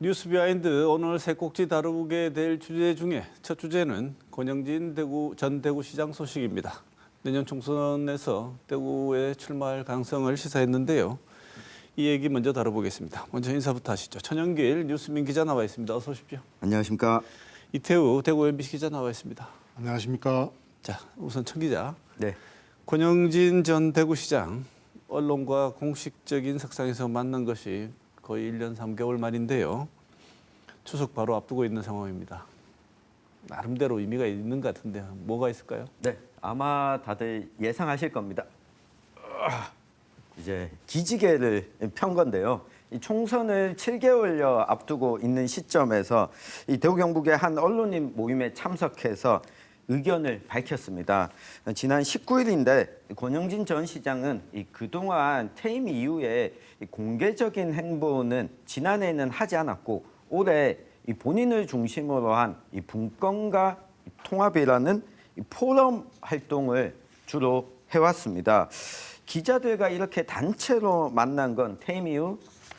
뉴스 비하인드 오늘 세 꼭지 다루게 될 주제 중에 첫 주제는 권영진 전 대구시장 소식입니다. 내년 총선에서 대구에 출마할 가능성을 시사했는데요. 이 얘기 먼저 다뤄보겠습니다. 먼저 인사부터 하시죠. 천영길 뉴스민 기자 나와 있습니다. 어서 오십시오. 안녕하십니까. 이태우 대구 MBC 기자 나와 있습니다. 안녕하십니까. 자, 우선 천 기자. 네. 권영진 전 대구시장 언론과 공식적인 석상에서 만난 것이 거의 1년 3개월 만인데요. 추석 바로 앞두고 있는 상황입니다. 나름대로 의미가 있는 것 같은데 뭐가 있을까요? 네, 아마 다들 예상하실 겁니다. 이제 기지개를 편 건데요. 이 총선을 7개월여 앞두고 있는 시점에서 이 대구 경북의 한 언론인 모임에 참석해서 의견을 밝혔습니다. 지난 19일인데 권영진 전 시장은 그동안 퇴임 이후에 공개적인 행보는 지난해에는 하지 않았고 올해 본인을 중심으로 한 분권과 통합이라는 포럼 활동을 주로 해왔습니다. 기자들과 이렇게 단체로 만난 건 퇴임 이후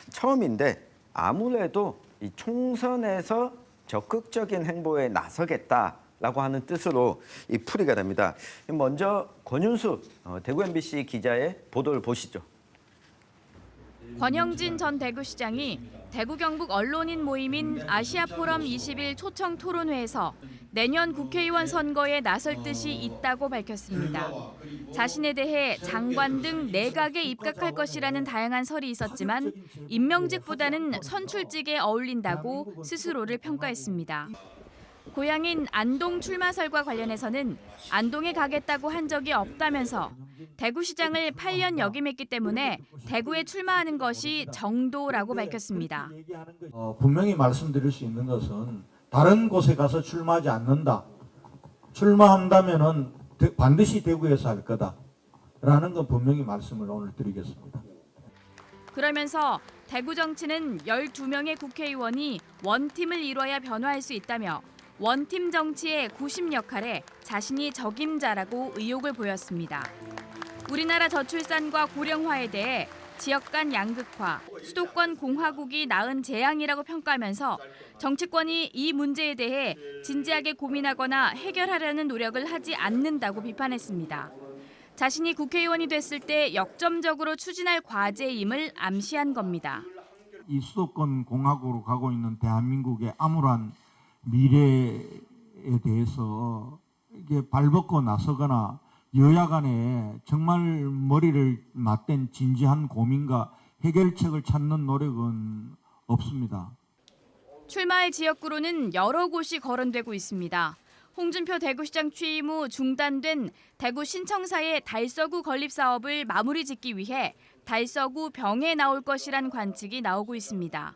처음인데 아무래도 이 총선에서 적극적인 행보에 나서겠다라고 하는 뜻으로 풀이가 됩니다. 먼저 권윤수 대구 MBC 기자의 보도를 보시죠. 권영진 전 대구시장이 대구 경북 언론인 모임인 아시아포럼 20일 초청 토론회에서 내년 국회의원 선거에 나설 뜻이 있다고 밝혔습니다. 자신에 대해 장관 등 내각에 입각할 것이라는 다양한 설이 있었지만 임명직보다는 선출직에 어울린다고 스스로를 평가했습니다. 고향인 안동 출마설과 관련해서는 안동에 가겠다고 한 적이 없다면서 대구시장을 8년 역임했기 때문에 대구에 출마하는 것이 정도라고 밝혔습니다. 분명히 말씀드릴 수 있는 것은 다른 곳에 가서 출마하지 않는다. 출마한다면은 반드시 대구에서 할 거다라는 건 분명히 말씀을 오늘 드리겠습니다. 그러면서 대구 정치는 12명의 국회의원이 원팀을 이뤄야 변화할 수 있다며 원팀 정치의 구심 역할에 자신이 적임자라고 의욕을 보였습니다. 우리나라 저출산과 고령화에 대해 지역 간 양극화, 수도권 공화국이 낳은 재앙이라고 평가하면서 정치권이 이 문제에 대해 진지하게 고민하거나 해결하려는 노력을 하지 않는다고 비판했습니다. 자신이 국회의원이 됐을 때 역점적으로 추진할 과제임을 암시한 겁니다. 이 수도권 공화국으로 가고 있는 대한민국의 암울한 미래에 대해서 이게 발벗고 나서거나 여야 간에 정말 머리를 맞댄 진지한 고민과 해결책을 찾는 노력은 없습니다. 출마할 지역구로는 여러 곳이 거론되고 있습니다. 홍준표 대구시장 취임 후 중단된 대구 신청사의 달서구 건립 사업을 마무리 짓기 위해 달서구 병에 나올 것이란 관측이 나오고 있습니다.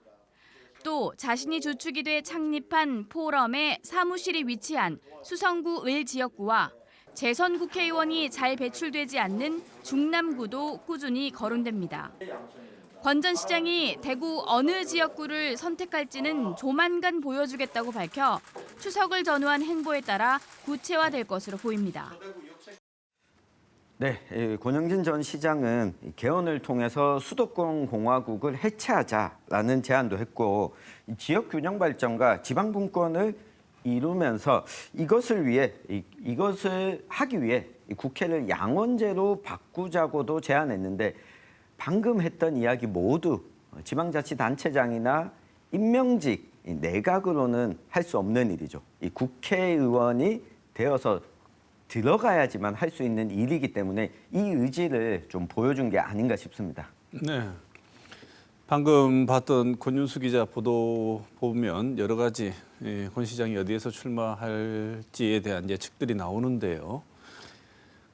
또 자신이 주축이 돼 창립한 포럼의 사무실이 위치한 수성구 을 지역구와 재선 국회의원이 잘 배출되지 않는 중남구도 꾸준히 거론됩니다. 권 전 시장이 대구 어느 지역구를 선택할지는 조만간 보여주겠다고 밝혀 추석을 전후한 행보에 따라 구체화될 것으로 보입니다. 네, 권영진 전 시장은 개헌을 통해서 수도권 공화국을 해체하자라는 제안도 했고 지역 균형 발전과 지방 분권을 이루면서 이것을 하기 위해 국회를 양원제로 바꾸자고도 제안했는데 방금 했던 이야기 모두 지방자치단체장이나 임명직 내각으로는 할 수 없는 일이죠. 이 국회의원이 되어서 들어가야지만 할 수 있는 일이기 때문에 이 의지를 좀 보여준 게 아닌가 싶습니다. 네. 방금 봤던 권윤수 기자 보도 보면 여러 가지 권 시장이 어디에서 출마할지에 대한 예측들이 나오는데요.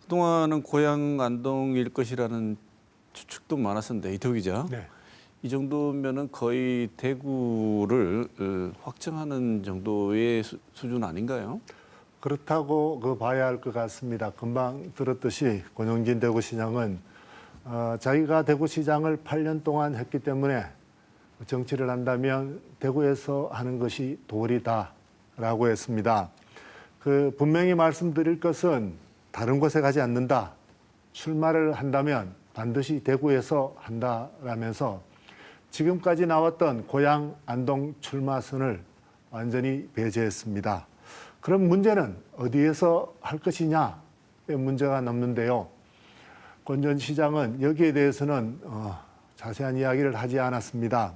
그동안은 고향 안동일 것이라는 추측도 많았었는데 이태우 기자. 네. 이 정도면은 거의 대구를 확정하는 정도의 수준 아닌가요? 그렇다고 봐야 할 것 같습니다. 금방 들었듯이 권영진 대구시장은 자기가 대구시장을 8년 동안 했기 때문에 정치를 한다면 대구에서 하는 것이 도리다라고 했습니다. 분명히 말씀드릴 것은 다른 곳에 가지 않는다. 출마를 한다면 반드시 대구에서 한다라면서 지금까지 나왔던 고양 안동 출마선을 완전히 배제했습니다. 그럼 문제는 어디에서 할 것이냐의 문제가 남는데요. 권 전 시장은 여기에 대해서는 자세한 이야기를 하지 않았습니다.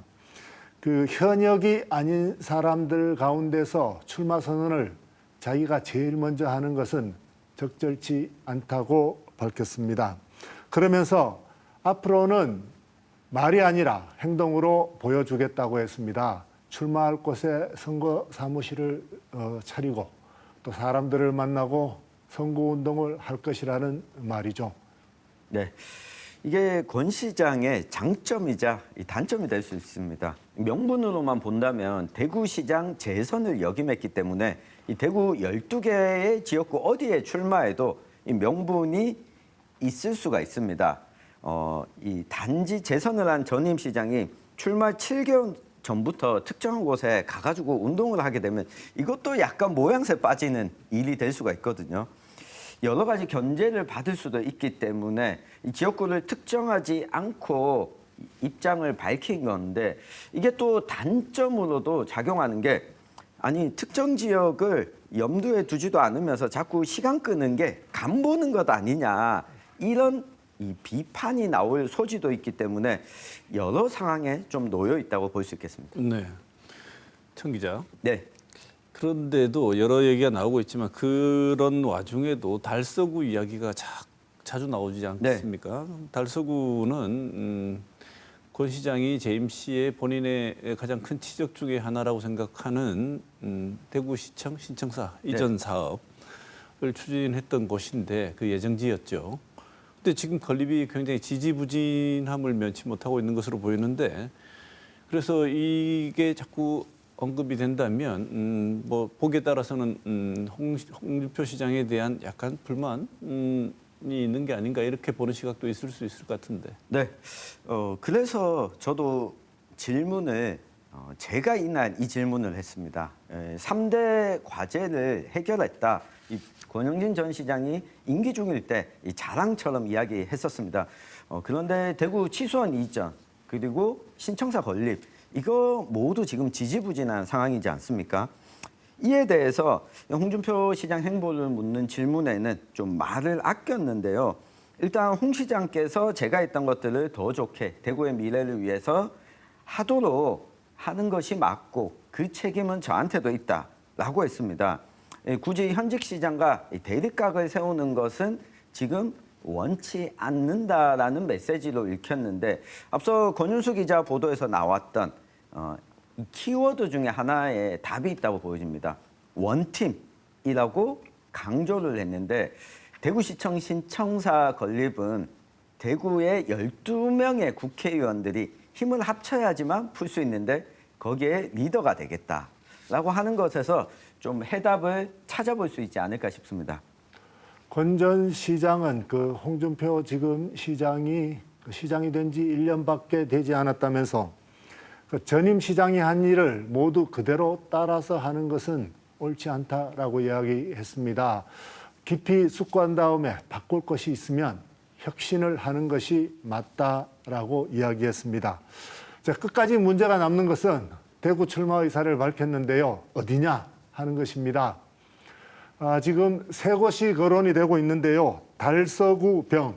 그 현역이 아닌 사람들 가운데서 출마 선언을 자기가 제일 먼저 하는 것은 적절치 않다고 밝혔습니다. 그러면서 앞으로는 말이 아니라 행동으로 보여주겠다고 했습니다. 출마할 곳에 선거 사무실을 차리고 또 사람들을 만나고 선거운동을 할 것이라는 말이죠. 네, 이게 권 시장의 장점이자 단점이 될 수 있습니다. 명분으로만 본다면 대구시장 재선을 역임했기 때문에 이 대구 12개의 지역구 어디에 출마해도 이 명분이 있을 수가 있습니다. 이 단지 재선을 한 전임 시장이 출마 7개월 전부터 특정한 곳에 가가지고 운동을 하게 되면 이것도 약간 모양새 빠지는 일이 될 수가 있거든요. 여러 가지 견제를 받을 수도 있기 때문에 이 지역구를 특정하지 않고 입장을 밝힌 건데 이게 또 단점으로도 작용하는 게 아니 특정 지역을 염두에 두지도 않으면서 자꾸 시간 끄는 게 간 보는 것 아니냐 이런 이 비판이 나올 소지도 있기 때문에 여러 상황에 좀 놓여 있다고 볼 수 있겠습니다. 네. 청 기자. 네. 그런데도 여러 얘기가 나오고 있지만 그런 와중에도 달서구 이야기가 자주 나오지 않습니까? 달서구는 권 시장이 재임 시에 본인의 가장 큰 치적 중에 하나라고 생각하는 대구시청 신청사 이전 사업을 추진했던 곳인데 그 예정지였죠. 근데 지금 건립이 굉장히 지지부진함을 면치 못하고 있는 것으로 보이는데 그래서 이게 자꾸 언급이 된다면 뭐 보기에 따라서는 홍준표 시장에 대한 약간 불만이 있는 게 아닌가 이렇게 보는 시각도 있을 수 있을 것 같은데. 네. 그래서 저도 질문을 제가 이날 이 질문을 했습니다. 3대 과제를 해결했다. 이 권영진 전 시장이 임기 중일 때 이 자랑처럼 이야기했었습니다. 그런데 대구 치수원 이전 그리고 신청사 건립 이거 모두 지금 지지부진한 상황이지 않습니까? 이에 대해서 홍준표 시장 행보를 묻는 질문에는 좀 말을 아꼈는데요. 일단 홍 시장께서 제가 했던 것들을 더 좋게 대구의 미래를 위해서 하도록 하는 것이 맞고 그 책임은 저한테도 있다라고 했습니다. 굳이 현직 시장과 대립각을 세우는 것은 지금 원치 않는다라는 메시지로 읽혔는데 앞서 권윤수 기자 보도에서 나왔던 이 키워드 중에 하나에 답이 있다고 보여집니다. 원팀이라고 강조를 했는데 대구시청 신청사 건립은 대구의 12명의 국회의원들이 힘을 합쳐야지만 풀 수 있는데 거기에 리더가 되겠다라고 하는 것에서 좀 해답을 찾아볼 수 있지 않을까 싶습니다. 권 전 시장은 그 홍준표 지금 시장이 된 지 1년밖에 되지 않았다면서 그 전임 시장이 한 일을 모두 그대로 따라서 하는 것은 옳지 않다라고 이야기했습니다. 깊이 숙고한 다음에 바꿀 것이 있으면 혁신을 하는 것이 맞다라고 이야기했습니다. 자, 끝까지 문제가 남는 것은 대구 출마 의사를 밝혔는데요. 어디냐 하는 것입니다. 지금 세 곳이 거론이 되고 있는데요. 달서구 병,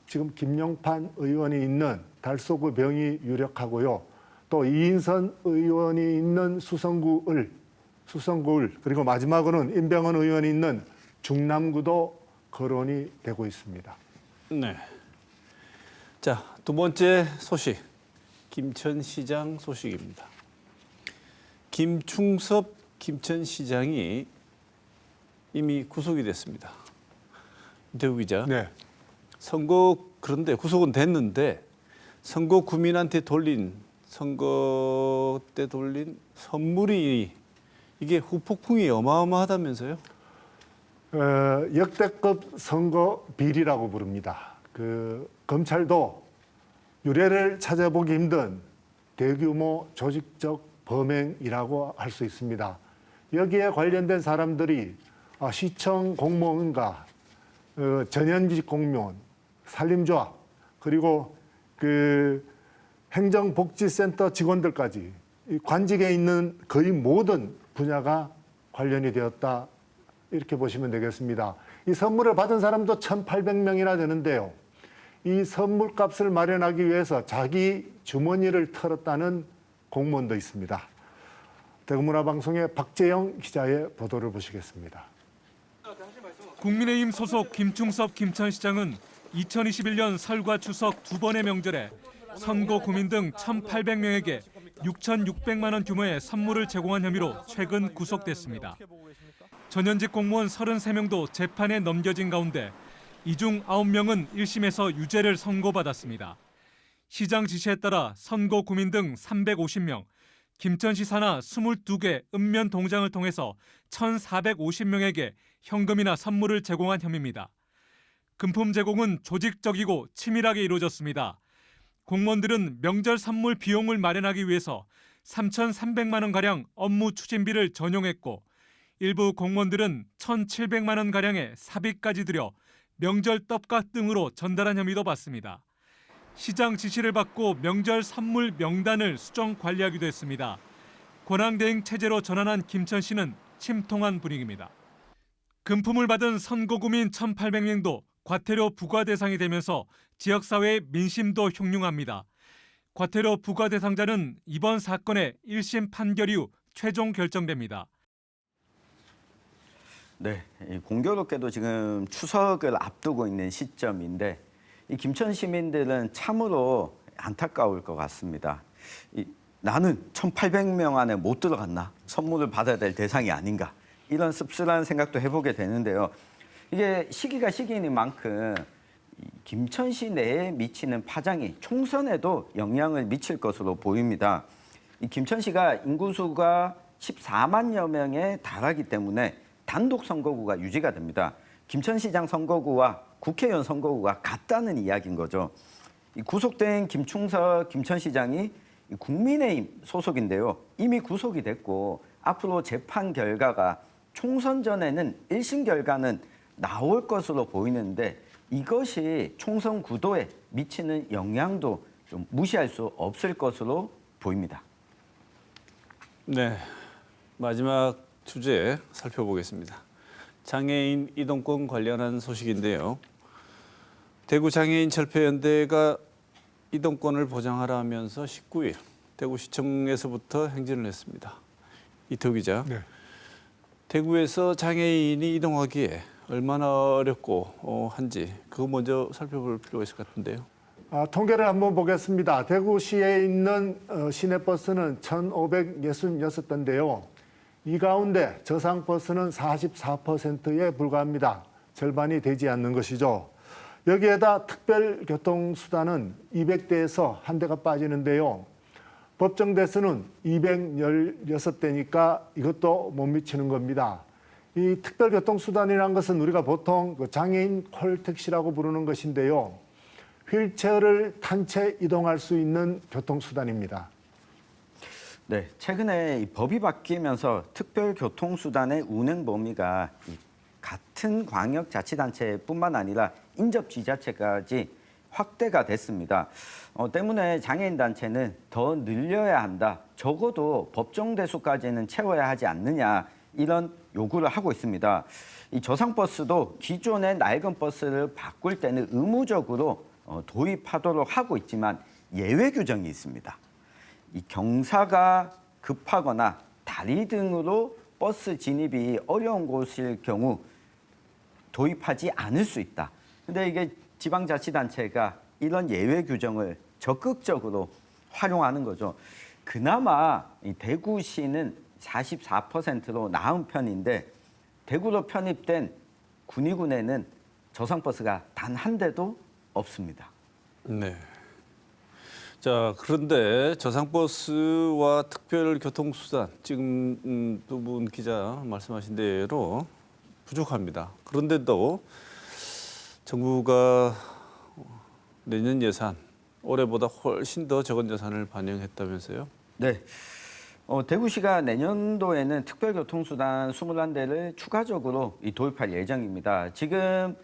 지금 김용판 의원이 있는 달서구 병이 유력하고요. 또 이인선 의원이 있는 수성구을, 그리고 마지막으로는 임병헌 의원이 있는 중남구도 거론이 되고 있습니다. 네. 자, 두 번째 소식. 김천시장 소식입니다. 김충섭 김천시장이 이미 구속이 됐습니다. 대우 기자. 네. 그런데 구속은 됐는데 선거 구민한테 선거 때 돌린 선물이 이게 후폭풍이 어마어마하다면서요? 역대급 선거 비리라고 부릅니다. 그 검찰도 유례를 찾아보기 힘든 대규모 조직적 범행이라고 할 수 있습니다. 여기에 관련된 사람들이 시청 공무원과 전현직 공무원, 산림조합 그리고 그 행정복지센터 직원들까지 이 관직에 있는 거의 모든 분야가 관련이 되었다. 이렇게 보시면 되겠습니다. 이 선물을 받은 사람도 1,800명이나 되는데요. 이 선물값을 마련하기 위해서 자기 주머니를 털었다는 공무원도 있습니다. 대구문화방송의 박재영 기자의 보도를 보시겠습니다. 국민의힘 소속 김충섭 김천시장은 2021년 설과 추석 두 번의 명절에 선거 구민 등 1,800명에게 6,600만 원 규모의 선물을 제공한 혐의로 최근 구속됐습니다. 전현직 공무원 33명도 재판에 넘겨진 가운데 이 중 9명은 1심에서 유죄를 선고받았습니다. 시장 지시에 따라 선거 구민 등 350명, 김천시 산하 22개 읍면 동장을 통해서 1,450명에게 현금이나 선물을 제공한 혐의입니다. 금품 제공은 조직적이고 치밀하게 이루어졌습니다. 공무원들은 명절 선물 비용을 마련하기 위해서 3,300만 원가량 업무 추진비를 전용했고 일부 공무원들은 1,700만 원가량의 사비까지 들여 명절 떡값 등으로 전달한 혐의도 받습니다. 시장 지시를 받고 명절 선물 명단을 수정 관리하기도 했습니다. 권한대행 체제로 전환한 김천시는 침통한 분위기입니다. 금품을 받은 선거구민 1,800명도 과태료 부과 대상이 되면서 지역사회의 민심도 흉흉합니다. 과태료 부과 대상자는 이번 사건의 1심 판결 이후 최종 결정됩니다. 네, 공교롭게도 지금 추석을 앞두고 있는 시점인데 이 김천 시민들은 참으로 안타까울 것 같습니다. 나는 1,800명 안에 못 들어갔나? 선물을 받아야 될 대상이 아닌가? 이런 씁쓸한 생각도 해보게 되는데요. 이게 시기가 시기이니만큼 김천시 내에 미치는 파장이 총선에도 영향을 미칠 것으로 보입니다. 이 김천시가 인구수가 14만여 명에 달하기 때문에 단독 선거구가 유지가 됩니다. 김천시장 선거구와 국회의원 선거구가 같다는 이야기인 거죠. 이 구속된 김충섭 김천시장이 국민의힘 소속인데요. 이미 구속이 됐고 앞으로 재판 결과가 총선 전에는 1심 결과는 나올 것으로 보이는데 이것이 총선 구도에 미치는 영향도 좀 무시할 수 없을 것으로 보입니다. 네, 마지막 주제 살펴보겠습니다. 장애인 이동권 관련한 소식인데요. 대구장애인철폐연대가 이동권을 보장하라 하면서 19일 대구시청에서부터 행진을 했습니다. 이태우 기자, 네. 대구에서 장애인이 이동하기에 얼마나 어렵고 한지 그거 먼저 살펴볼 필요가 있을 것 같은데요. 통계를 한번 보겠습니다. 대구시에 있는 시내버스는 1,566대인데요. 이 가운데 저상버스는 44%에 불과합니다. 절반이 되지 않는 것이죠. 여기에다 특별교통수단은 200대에서 한 대가 빠지는데요. 법정 대수는 216대니까 이것도 못 미치는 겁니다. 이 특별교통수단이라는 것은 우리가 보통 장애인 콜택시라고 부르는 것인데요. 휠체어를 탄 채 이동할 수 있는 교통수단입니다. 네, 최근에 이 법이 바뀌면서 특별교통수단의 운행 범위가 같은 광역자치단체뿐만 아니라 인접지자체까지 확대가 됐습니다. 때문에 장애인단체는 더 늘려야 한다. 적어도 법정 대수까지는 채워야 하지 않느냐 이런 요구를 하고 있습니다. 이 저상버스도 기존의 낡은 버스를 바꿀 때는 의무적으로 도입하도록 하고 있지만 예외 규정이 있습니다. 이 경사가 급하거나 다리 등으로 버스 진입이 어려운 곳일 경우 도입하지 않을 수 있다. 근데 이게 지방자치단체가 이런 예외 규정을 적극적으로 활용하는 거죠. 그나마 이 대구시는 44%로 나은 편인데 대구로 편입된 군위군에는 저상버스가 단 한 대도 없습니다. 네. 자, 그런데 저상버스와 특별교통수단 지금 두 분 기자 말씀하신 대로 부족합니다. 그런데도 정부가 내년 예산 올해보다 훨씬 더 적은 예산을 반영했다면서요? 네. 대구시가 내년도에는 특별교통수단 21대를 추가적으로 도입할 예정입니다. 지금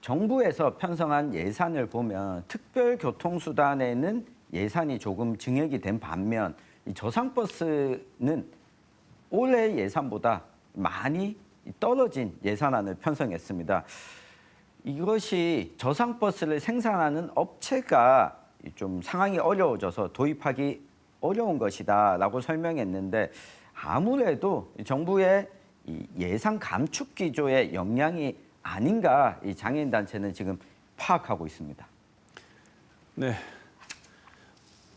정부에서 편성한 예산을 보면 특별교통수단에는 예산이 조금 증액이 된 반면 이 저상버스는 올해 예산보다 많이 떨어진 예산안을 편성했습니다. 이것이 저상버스를 생산하는 업체가 좀 상황이 어려워져서 도입하기 어려운 것이다라고 설명했는데 아무래도 정부의 이 예산 감축 기조의 영향이 아닌가 이 장애인 단체는 지금 파악하고 있습니다. 네.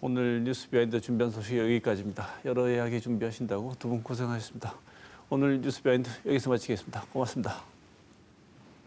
오늘 뉴스 비하인드 준비한 소식 여기까지입니다. 여러 이야기 준비하신다고 두 분 고생하셨습니다. 오늘 뉴스 비하인드 여기서 마치겠습니다. 고맙습니다.